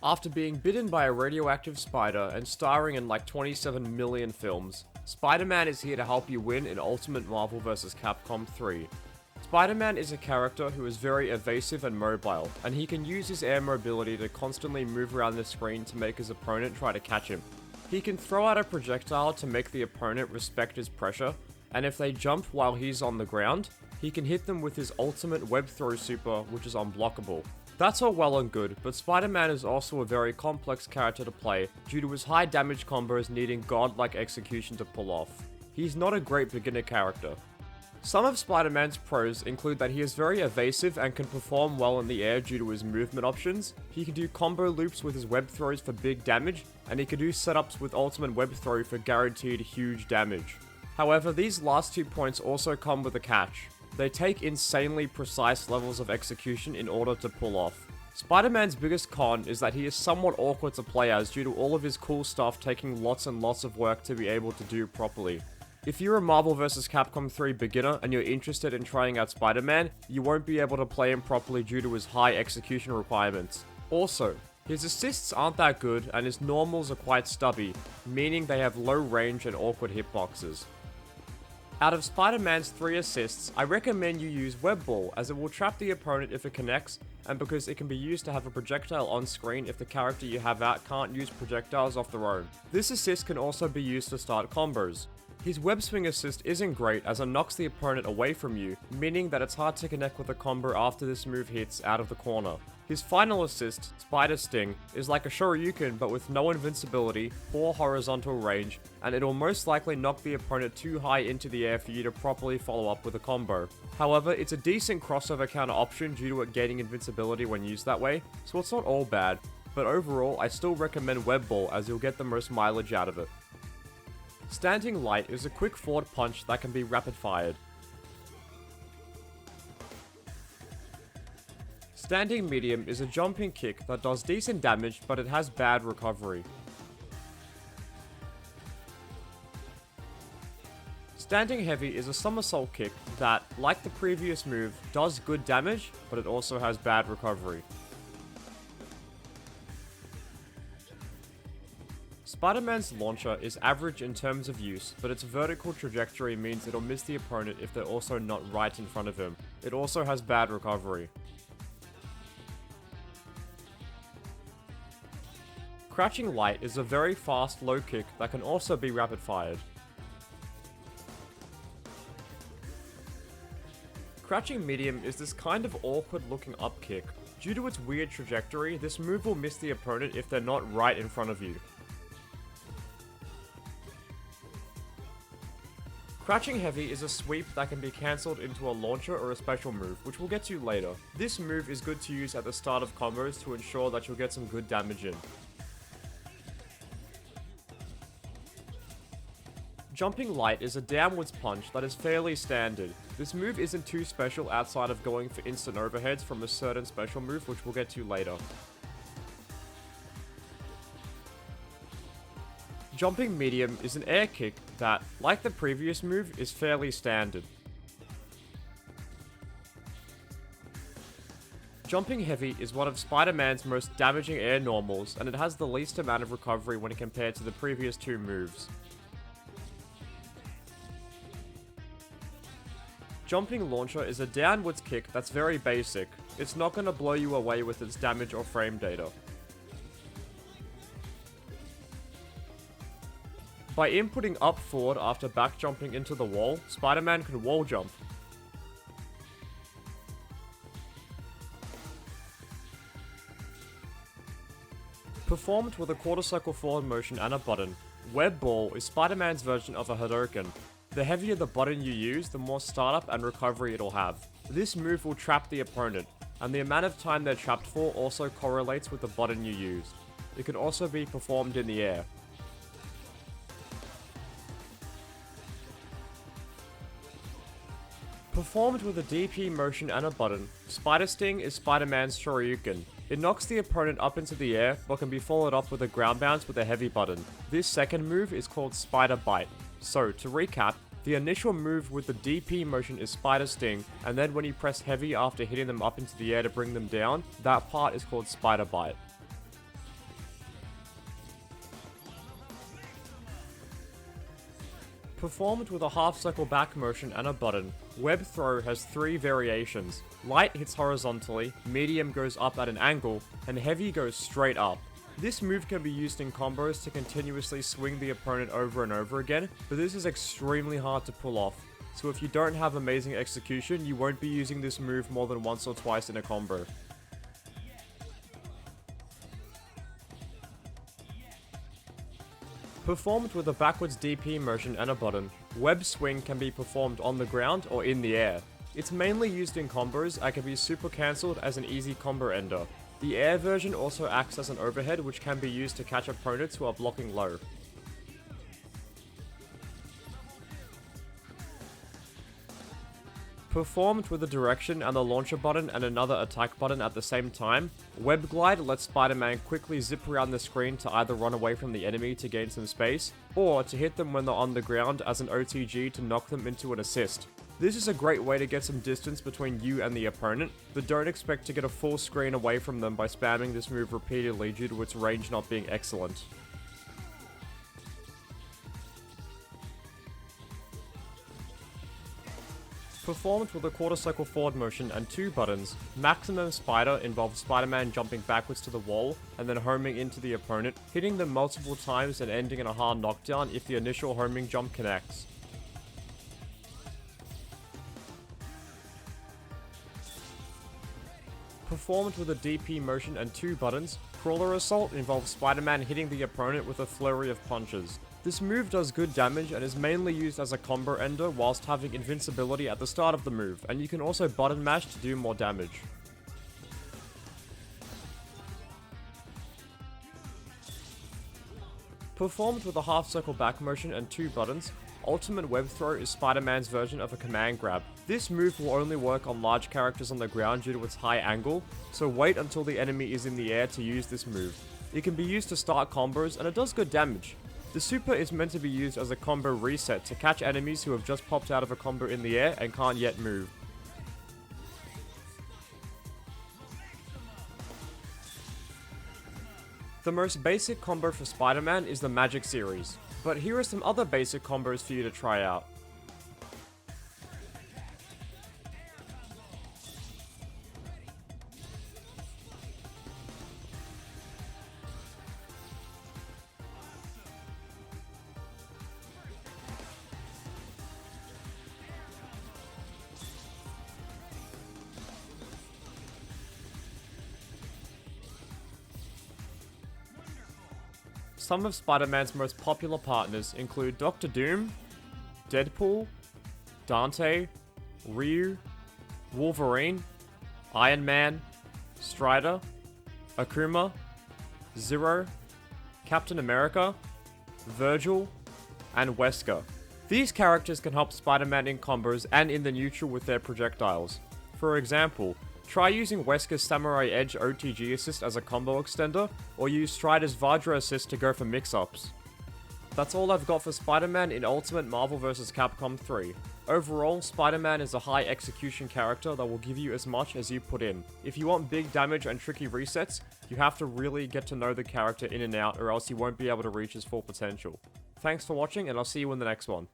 After being bitten by a radioactive spider and starring in like 27 million films, Spider-Man is here to help you win in Ultimate Marvel vs. Capcom 3. Spider-Man is a character who is very evasive and mobile, and he can use his air mobility to constantly move around the screen to make his opponent try to catch him. He can throw out a projectile to make the opponent respect his pressure, and if they jump while he's on the ground, he can hit them with his ultimate web throw super, which is unblockable. That's all well and good, but Spider-Man is also a very complex character to play due to his high damage combos needing godlike execution to pull off. He's not a great beginner character. Some of Spider-Man's pros include that he is very evasive and can perform well in the air due to his movement options. He can do combo loops with his web throws for big damage, and he can do setups with ultimate web throw for guaranteed huge damage. However, these last 2 points also come with a catch. They take insanely precise levels of execution in order to pull off. Spider-Man's biggest con is that he is somewhat awkward to play as due to all of his cool stuff taking lots and lots of work to be able to do properly. If you're a Marvel vs. Capcom 3 beginner and you're interested in trying out Spider-Man, you won't be able to play him properly due to his high execution requirements. Also, his assists aren't that good and his normals are quite stubby, meaning they have low range and awkward hitboxes. Out of Spider-Man's 3 assists, I recommend you use Web Ball as it will trap the opponent if it connects, and because it can be used to have a projectile on screen if the character you have out can't use projectiles off their own. This assist can also be used to start combos. His web swing assist isn't great as it knocks the opponent away from you, meaning that it's hard to connect with a combo after this move hits out of the corner. His final assist, Spider Sting, is like a Shoryuken but with no invincibility, poor horizontal range, and it'll most likely knock the opponent too high into the air for you to properly follow up with a combo. However, it's a decent crossover counter option due to it gaining invincibility when used that way, so it's not all bad, but overall I still recommend Web Ball as you'll get the most mileage out of it. Standing Light is a quick forward punch that can be rapid fired. Standing Medium is a jumping kick that does decent damage, but it has bad recovery. Standing Heavy is a somersault kick that, like the previous move, does good damage, but it also has bad recovery. Spider-Man's launcher is average in terms of use, but its vertical trajectory means it'll miss the opponent if they're also not right in front of him. It also has bad recovery. Crouching Light is a very fast low kick that can also be rapid fired. Crouching Medium is this kind of awkward looking up kick. Due to its weird trajectory, this move will miss the opponent if they're not right in front of you. Crouching Heavy is a sweep that can be cancelled into a launcher or a special move, which we'll get to later. This move is good to use at the start of combos to ensure that you'll get some good damage in. Jumping Light is a downwards punch that is fairly standard. This move isn't too special outside of going for instant overheads from a certain special move, which we'll get to later. Jumping Medium is an air kick that, like the previous move, is fairly standard. Jumping Heavy is one of Spider-Man's most damaging air normals, and it has the least amount of recovery when compared to the previous 2 moves. Jumping Launcher is a downwards kick that's very basic. It's not going to blow you away with its damage or frame data. By inputting up forward after back jumping into the wall, Spider-Man can wall jump. Performed with a quarter circle forward motion and a button, Web Ball is Spider-Man's version of a Hadouken. The heavier the button you use, the more startup and recovery it'll have. This move will trap the opponent, and the amount of time they're trapped for also correlates with the button you used. It can also be performed in the air. Performed with a DP motion and a button, Spider Sting is Spider-Man's Shoryuken. It knocks the opponent up into the air, but can be followed up with a ground bounce with a heavy button. This second move is called Spider Bite. So, to recap, the initial move with the DP motion is Spider Sting, and then when you press heavy after hitting them up into the air to bring them down, that part is called Spider Bite. Performed with a half circle back motion and a button, web throw has 3 variations. Light hits horizontally, medium goes up at an angle, and heavy goes straight up. This move can be used in combos to continuously swing the opponent over and over again, but this is extremely hard to pull off. So if you don't have amazing execution, you won't be using this move more than once or twice in a combo. Performed with a backwards DP motion and a button, web swing can be performed on the ground or in the air. It's mainly used in combos and can be super cancelled as an easy combo ender. The air version also acts as an overhead which can be used to catch opponents who are blocking low. Performed with the direction and the launcher button and another attack button at the same time, Web Glide lets Spider-Man quickly zip around the screen to either run away from the enemy to gain some space, or to hit them when they're on the ground as an OTG to knock them into an assist. This is a great way to get some distance between you and the opponent, but don't expect to get a full screen away from them by spamming this move repeatedly due to its range not being excellent. Performed with a quarter circle forward motion and 2 buttons, Maximum Spider involves Spider-Man jumping backwards to the wall and then homing into the opponent, hitting them multiple times and ending in a hard knockdown if the initial homing jump connects. Performed with a DP motion and 2 buttons, Crawler Assault involves Spider-Man hitting the opponent with a flurry of punches. This move does good damage and is mainly used as a combo ender whilst having invincibility at the start of the move, and you can also button mash to do more damage. Performed with a half circle back motion and 2 buttons, Ultimate Web Throw is Spider-Man's version of a command grab. This move will only work on large characters on the ground due to its high angle, so wait until the enemy is in the air to use this move. It can be used to start combos and it does good damage. The super is meant to be used as a combo reset to catch enemies who have just popped out of a combo in the air and can't yet move. The most basic combo for Spider-Man is the Magic series, but here are some other basic combos for you to try out. Some of Spider-Man's most popular partners include Doctor Doom, Deadpool, Dante, Ryu, Wolverine, Iron Man, Strider, Akuma, Zero, Captain America, Virgil, and Wesker. These characters can help Spider-Man in combos and in the neutral with their projectiles. For example, try using Wesker's Samurai Edge OTG assist as a combo extender, or use Strider's Vajra assist to go for mix-ups. That's all I've got for Spider-Man in Ultimate Marvel vs. Capcom 3. Overall, Spider-Man is a high execution character that will give you as much as you put in. If you want big damage and tricky resets, you have to really get to know the character in and out, or else you won't be able to reach his full potential. Thanks for watching, and I'll see you in the next one.